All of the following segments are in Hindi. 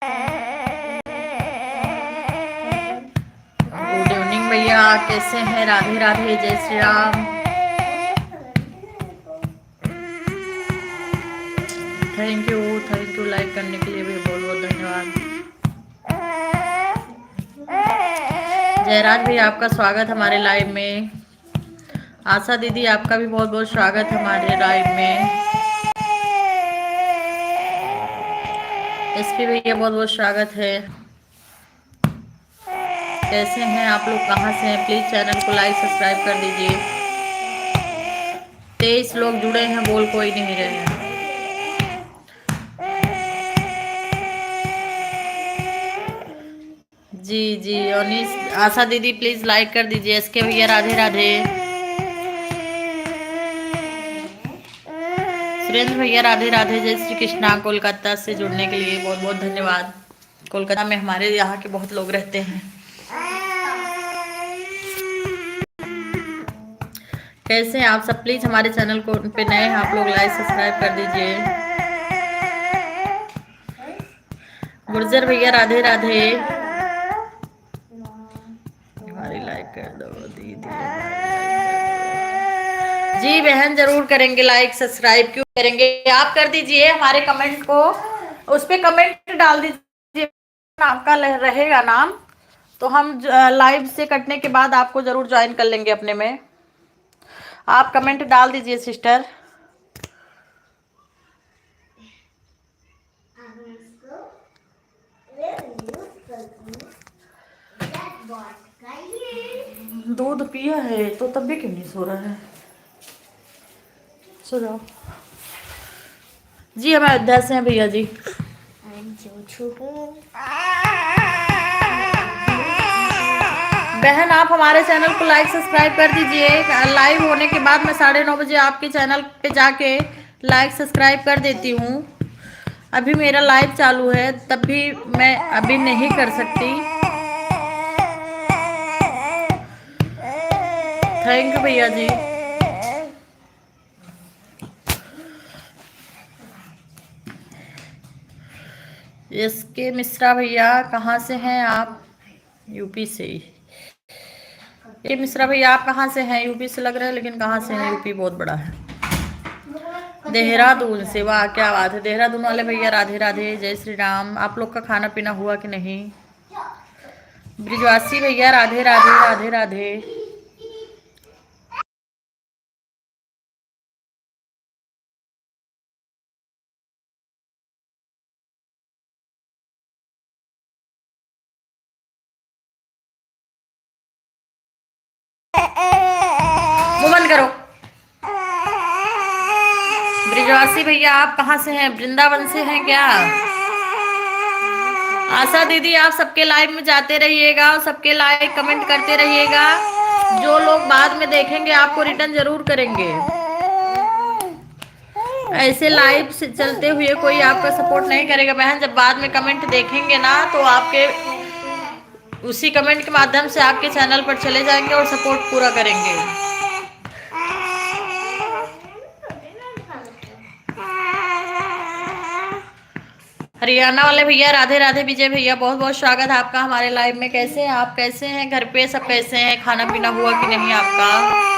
गुड इवनिंग भैया, कैसे हैं? राधे राधे, जय Shri Ram. Thank you like करने के लिए भी बहुत बहुत धन्यवाद। जयराज भैया, आपका स्वागत हमारे लाइव में। आशा दीदी, आपका भी बहुत बहुत स्वागत हमारे लाइव में। एसपी भैया, बहुत बहुत स्वागत है। कैसे हैं आप लोग? कहाँ से हैं? प्लीज चैनल को लाइक सब्सक्राइब कर दीजिए। 23 लोग जुड़े हैं, बोल कोई नहीं रहे हैं। जी जी, अनीस, आशा दीदी प्लीज लाइक कर दीजिए। एसके भैया, राधे राधे। सुरेंद्र भैया, राधे राधे, जय श्री कृष्णा। कोलकाता से जुड़ने के लिए बहुत बहुत धन्यवाद। कोलकाता में हमारे यहाँ के बहुत लोग रहते हैं। कैसे हैं आप सब? प्लीज हमारे चैनल को पे नए हैं आप लोग, लाइक सब्सक्राइब कर दीजिए। गुर्जर भैया, राधे राधे। हमारी लाइक कर दो दीदी, जी बहन, जरूर करेंगे लाइक सब्सक्राइब। क्यों करेंगे, आप कर दीजिए हमारे कमेंट को, उस पे कमेंट डाल दीजिए, आपका रहेगा नाम, तो हम लाइव से कटने के बाद आपको जरूर ज्वाइन कर लेंगे अपने में। आप कमेंट डाल दीजिए सिस्टर। दूध पिया है तो तब भी क्यों नहीं सो रहा है? सो जाओ जी। हम अयोध्या से हैं भैया जी। बहन, आप हमारे चैनल को लाइक सब्सक्राइब कर दीजिए। लाइव होने के बाद मैं 9:30 बजे आपके चैनल पे जाके लाइक सब्सक्राइब कर देती हूँ। अभी मेरा लाइव चालू है, तब भी मैं अभी नहीं कर सकती। थैंक यू भैया जी। एसके मिश्रा भैया, कहाँ से हैं आप? यूपी से। ये मिश्रा भैया, आप कहाँ से हैं? यूपी से लग रहा है, लेकिन कहाँ से हैं? यूपी बहुत बड़ा है। देहरादून से, वाह क्या बात है। देहरादून वाले भैया, राधे राधे, जय श्री राम। आप लोग का खाना पीना हुआ कि नहीं? ब्रिजवासी भैया, राधे राधे, राधे राधे। वो बंद करो। ब्रिजवासी भैया, आप कहाँ से हैं? वृंदावन से हैं क्या? आशा दीदी, आप सबके लाइव में जाते रहिएगा और सबके लाइक कमेंट करते रहिएगा। जो लोग बाद में देखेंगे आपको रिटर्न जरूर करेंगे। ऐसे लाइव से चलते हुए कोई आपका सपोर्ट नहीं करेगा बहन। जब बाद में कमेंट देखेंगे ना, तो आपके उसी कमेंट के माध्यम से आपके चैनल पर चले जाएंगे और सपोर्ट पूरा करेंगे। हरियाणा वाले भैया, राधे राधे। विजय भैया, बहुत बहुत स्वागत है आपका हमारे लाइव में। कैसे हैं आप? कैसे हैं घर पे सब? कैसे हैं? खाना पीना हुआ कि नहीं आपका?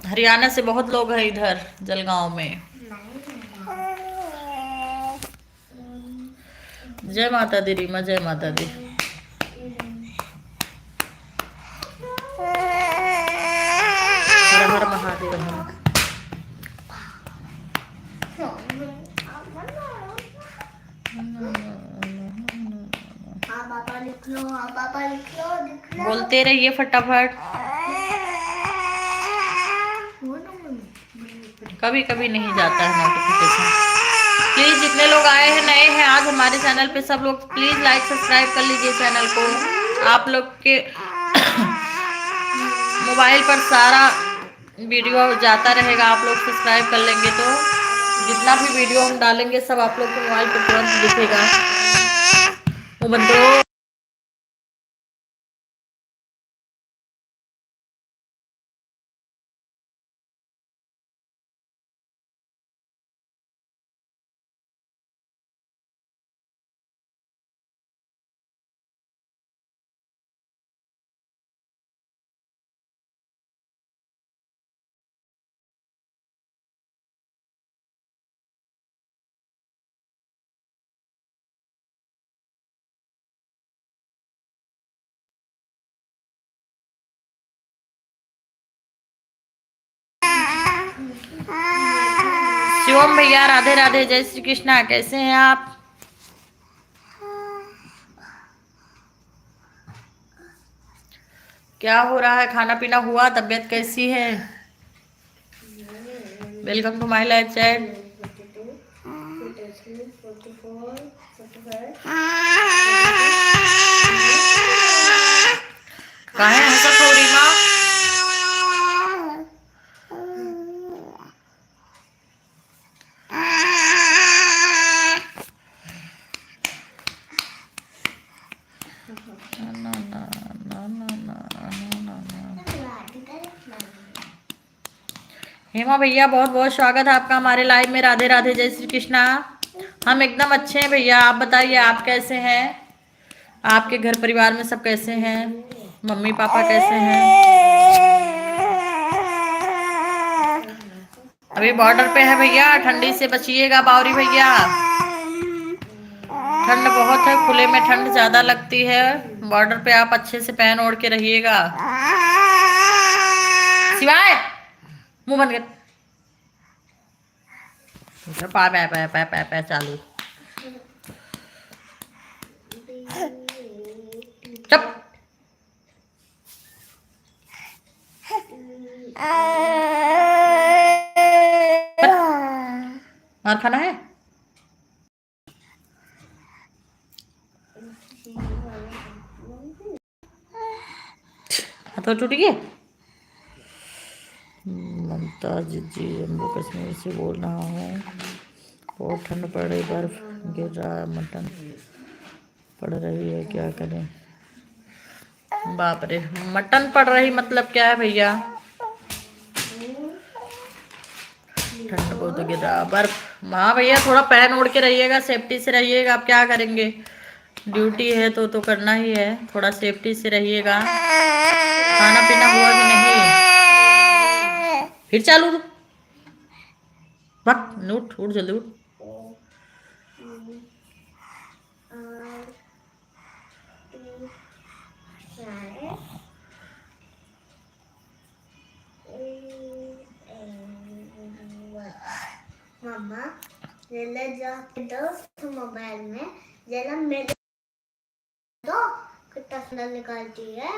हरियाणा से बहुत लोग हैं इधर जलगांव में। जय माता दी रीमा, जय माता दी। हर हर महादेव। बोलते रहिए फटाफट। कभी कभी नहीं जाता है नोटिफिकेशन। प्लीज जितने लोग आए हैं, नए हैं आज हमारे चैनल पे, सब लोग प्लीज लाइक सब्सक्राइब कर लीजिए चैनल को। आप लोग के मोबाइल पर सारा वीडियो जाता रहेगा, आप लोग सब्सक्राइब कर लेंगे तो। जितना भी वीडियो हम डालेंगे सब आप लोग के मोबाइल पे तुरंत दिखेगा। वो बंद करो। शिवम भैया राधे राधे, जय श्री कृष्णा, कैसे हैं आप? क्या हो रहा है? खाना पीना हुआ? तबीयत कैसी है? Welcome to my life chat. काहे हंसत हो रीमा? हेमा भैया बहुत बहुत स्वागत है आपका हमारे लाइव में। राधे राधे, जय श्री कृष्णा। हम एकदम अच्छे हैं भैया, आप बताइए आप कैसे हैं? आपके घर परिवार में सब कैसे हैं? मम्मी पापा कैसे हैं? अभी बॉर्डर पे है भैया, ठंडी से बचिएगा बावरी भैया। ठंड बहुत है, खुले में ठंड ज्यादा लगती है। बॉर्डर पे आप अच्छे से पहन ओढ़ के रहिएगा। सिवाय मुंह बंद कर। पा पा पा पा पा पा चालू। चुप। और खाना है? तो टूट गया। ममता जी जम्मू कश्मीर से बोल रहा हूँ। बहुत ठंड पड़ रही, बर्फ गिर रहा है, मटन पड़ रही है, क्या करें? बाप रे, मटन पड़ रही मतलब क्या है भैया? ठंड बहुत गिर रहा, बर्फ। हाँ भैया, थोड़ा पहन ओढ़ के रहिएगा, सेफ्टी से रहिएगा। आप क्या करेंगे? ड्यूटी है तो करना ही है। थोड़ा सेफ्टी से रहिएगा। खाना पीना हुआ कि नहीं? फिर चालू। वक्त उठ उठ जल्दी उठ। मम्मा जला जाके दो मोबाइल में जला मेरे दो कितना सुंदर निकालती है।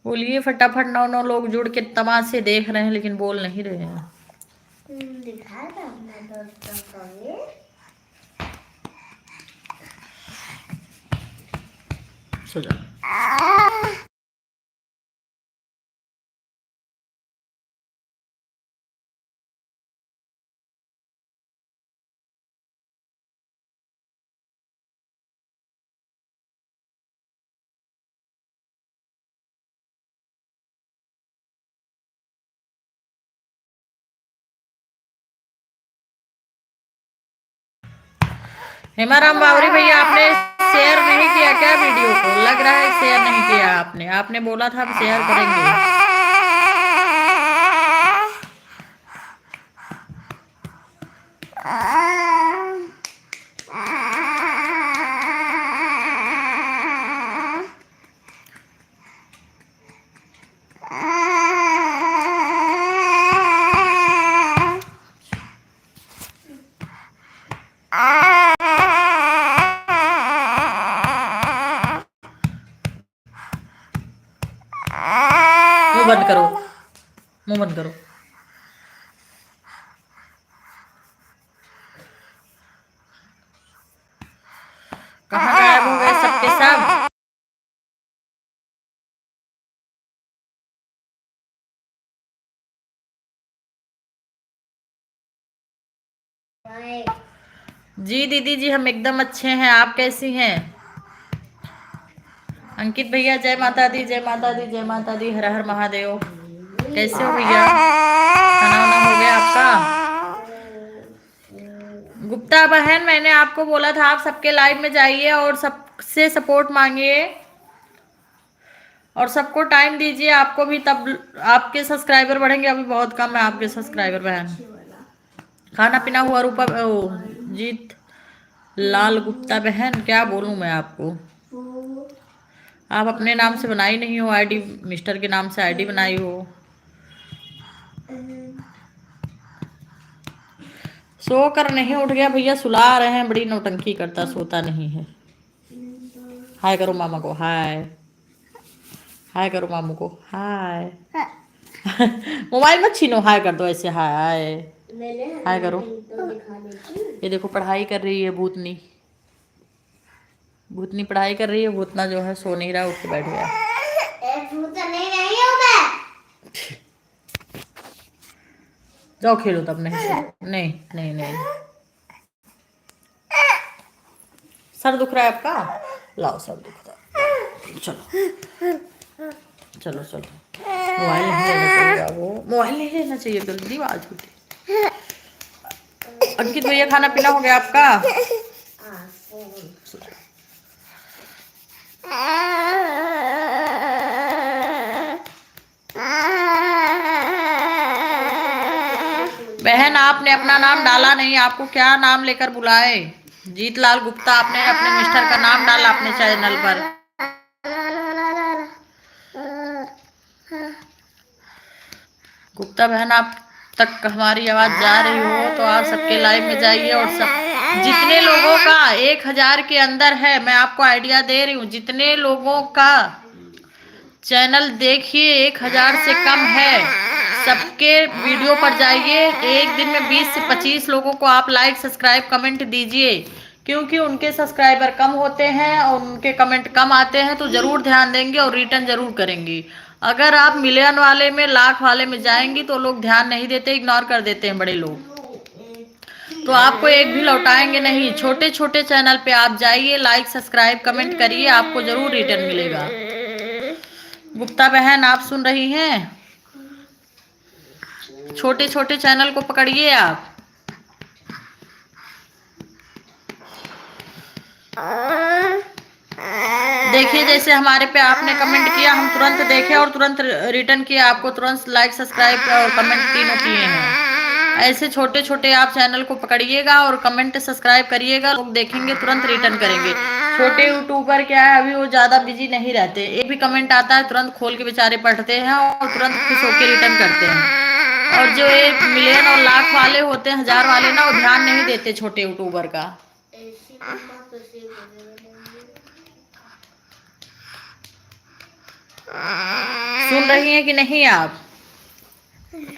बोलिए फटाफट। 9 9 लोग जुड़ के तमाशे देख रहे हैं लेकिन बोल नहीं रहे हैं। दिखा था अपने दोस्तों को ये। सो जा। हेमाराम बावरी भैया, आपने शेयर नहीं किया क्या वीडियो को? लग रहा है शेयर नहीं किया आपने। आपने बोला था हम शेयर करेंगे। मुंह बंद करो, मुंह बंद करो। कहाँ गायब हो गए सबके सब? जी दीदी जी हम एकदम अच्छे हैं, आप कैसी हैं? अंकित भैया जय माता दी, जय माता दी, जय माता दी, हर हर महादेव। कैसे हो भैया? खाना वाना हो गया आपका? गुप्ता बहन मैंने आपको बोला था आप सबके लाइव में जाइए और सबसे सपोर्ट मांगिए और सबको टाइम दीजिए, आपको भी तब आपके सब्सक्राइबर बढ़ेंगे। अभी बहुत कम है आपके सब्सक्राइबर बहन। खाना पीना हुआ रूपा जीत लाल गुप्ता बहन, क्या बोलूं मैं आपको। आप अपने नाम से बनाई नहीं हो आईडी, मिस्टर के नाम से आईडी बनाई हो। सो कर नहीं उठ गया भैया, सुला रहे हैं, बड़ी नौटंकी करता, सोता नहीं है। हाय करो मामा को, हाय हाय करो मामू को, हाय। मोबाइल मत छीनो, हाय कर दो ऐसे, हाय हाय करो। ये देखो पढ़ाई कर रही है भूतनी, भूतनी पढ़ाई कर रही है, भूतना जो है सो नहीं रहा, उठ के बैठ गया। जाओ खेलो तब, नहीं नहीं नहीं नहीं। सर दुख रहा है आपका? लाओ सर दुख रहा है, चलो चलो चलो। मोबाइल नहीं लेना चाहिए, वो मोबाइल नहीं लेना चाहिए, जल्दी आवाज होती। अंकित भैया खाना पीना हो गया आपका? बहन आपने अपना नाम डाला नहीं, आपको क्या नाम लेकर बुलाए? जीतलाल गुप्ता, आपने अपने मिस्टर का नाम डाला अपने चैनल पर। गुप्ता बहन आप तक हमारी आवाज जा रही हो तो आप सबके लाइव में जाइए और सब जितने लोगों का 1000 के अंदर है, मैं आपको आइडिया दे रही हूँ, जितने लोगों का चैनल देखिए 1000 से कम है, सबके वीडियो पर जाइए। एक दिन में 20 से 25 लोगों को आप लाइक सब्सक्राइब कमेंट दीजिए, क्योंकि उनके सब्सक्राइबर कम होते हैं और उनके कमेंट कम आते हैं, तो जरूर ध्यान देंगे और रिटर्न जरूर करेंगी। अगर आप मिलियन वाले में, लाख वाले में जाएंगी तो लोग ध्यान नहीं देते, इग्नोर कर देते हैं बड़े लोग, तो आपको एक भी लौटाएंगे नहीं। छोटे छोटे चैनल पे आप जाइए, लाइक सब्सक्राइब कमेंट करिए, आपको जरूर रिटर्न मिलेगा। गुप्ता बहन आप सुन रही हैं? छोटे छोटे चैनल को पकड़िए आप। देखिए जैसे हमारे पे आपने कमेंट किया, हम तुरंत देखे और तुरंत रिटर्न किया, आपको तुरंत लाइक सब्सक्राइब और कमेंट तीनों किए हैं। ऐसे छोटे छोटे आप चैनल को पकड़िएगा और कमेंट सब्सक्राइब करिएगा, लोग देखेंगे तुरंत रिटर्न करेंगे। छोटे यूट्यूबर क्या है, अभी वो ज्यादा बिजी नहीं रहते, एक भी कमेंट आता है तुरंत खोल के बेचारे पढ़ते हैं और तुरंत खुश होकर रिटर्न करते हैं। और जो एक मिलियन और लाख वाले होते हैं, 1000 वाले ना, वो ध्यान नहीं देते छोटे यूट्यूबर का। सुन रही हैं कि नहीं आप?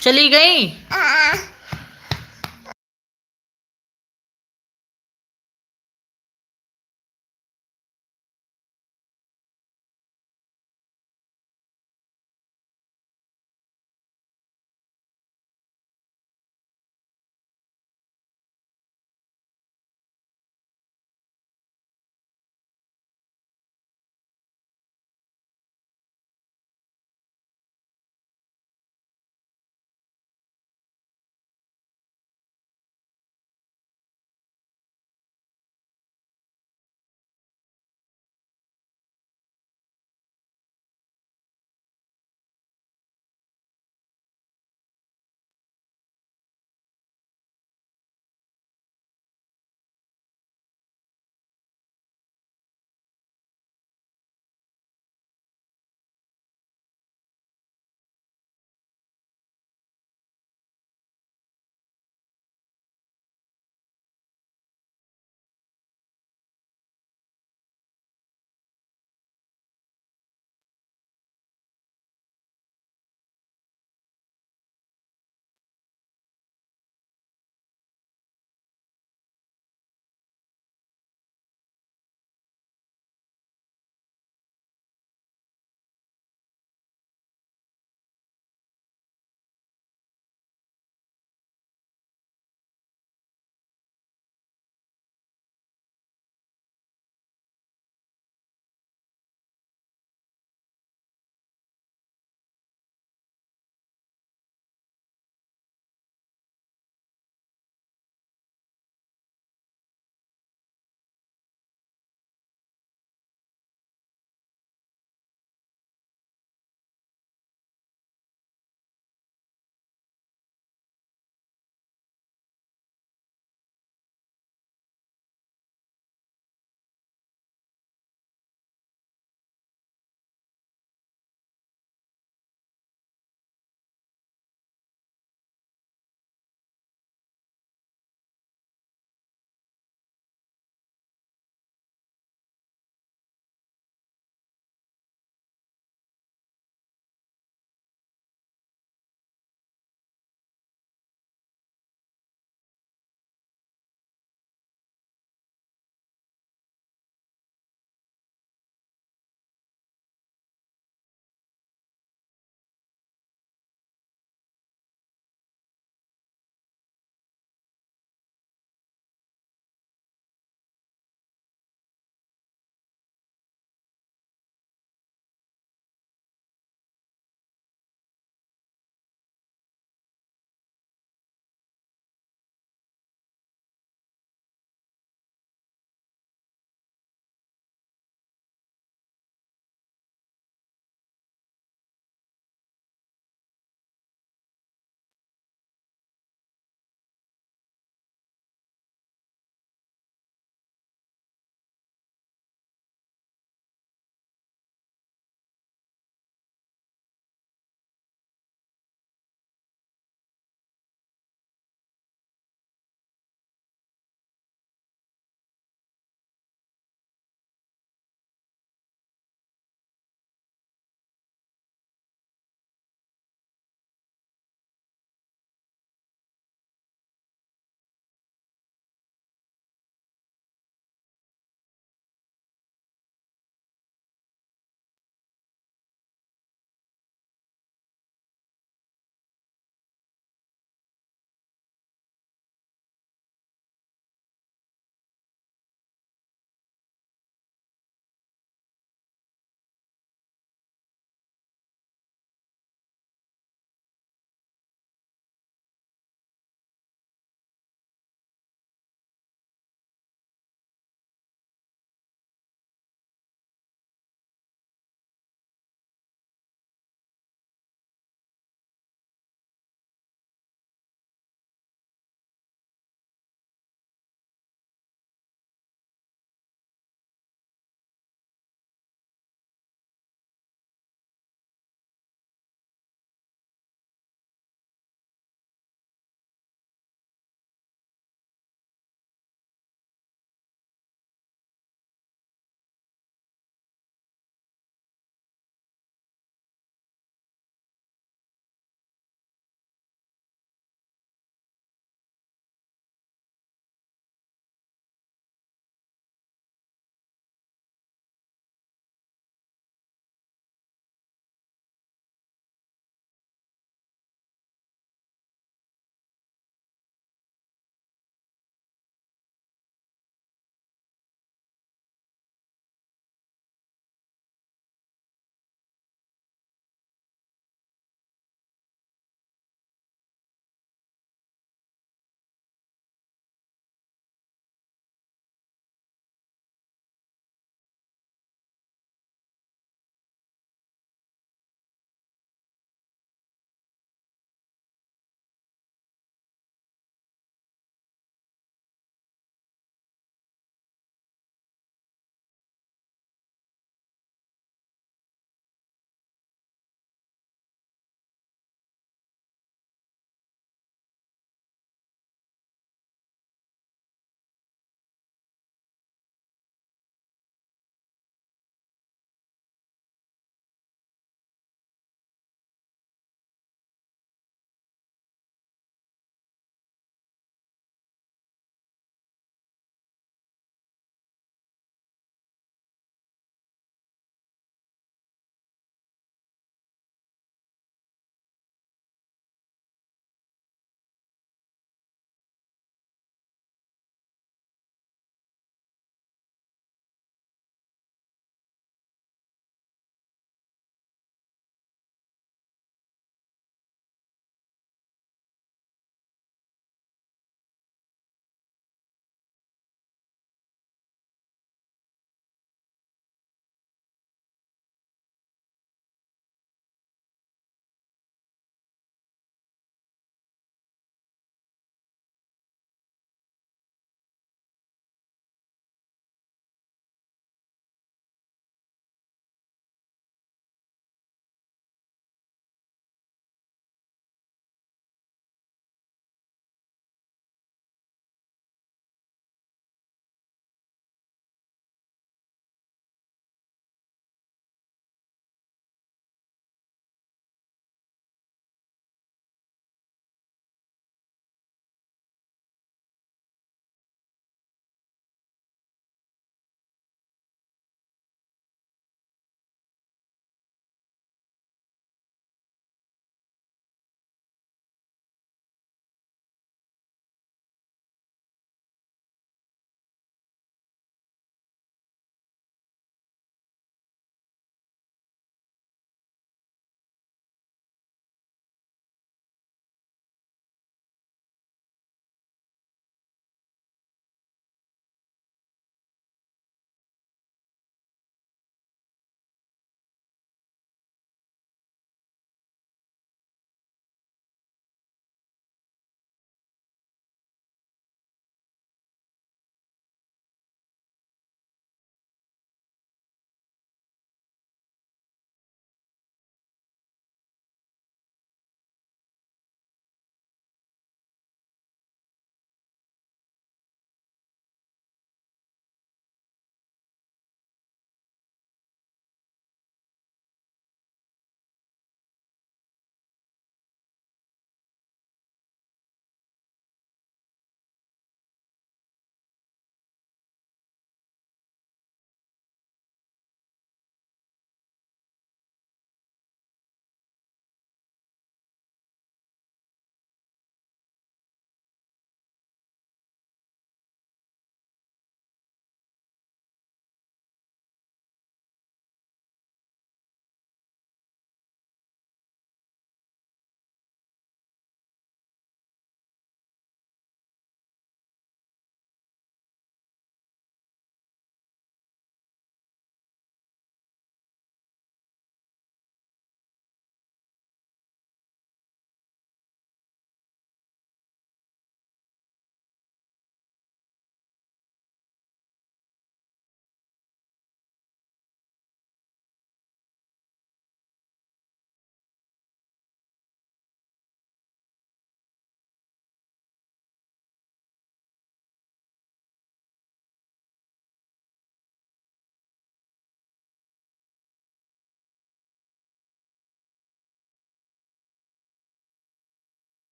चली गई?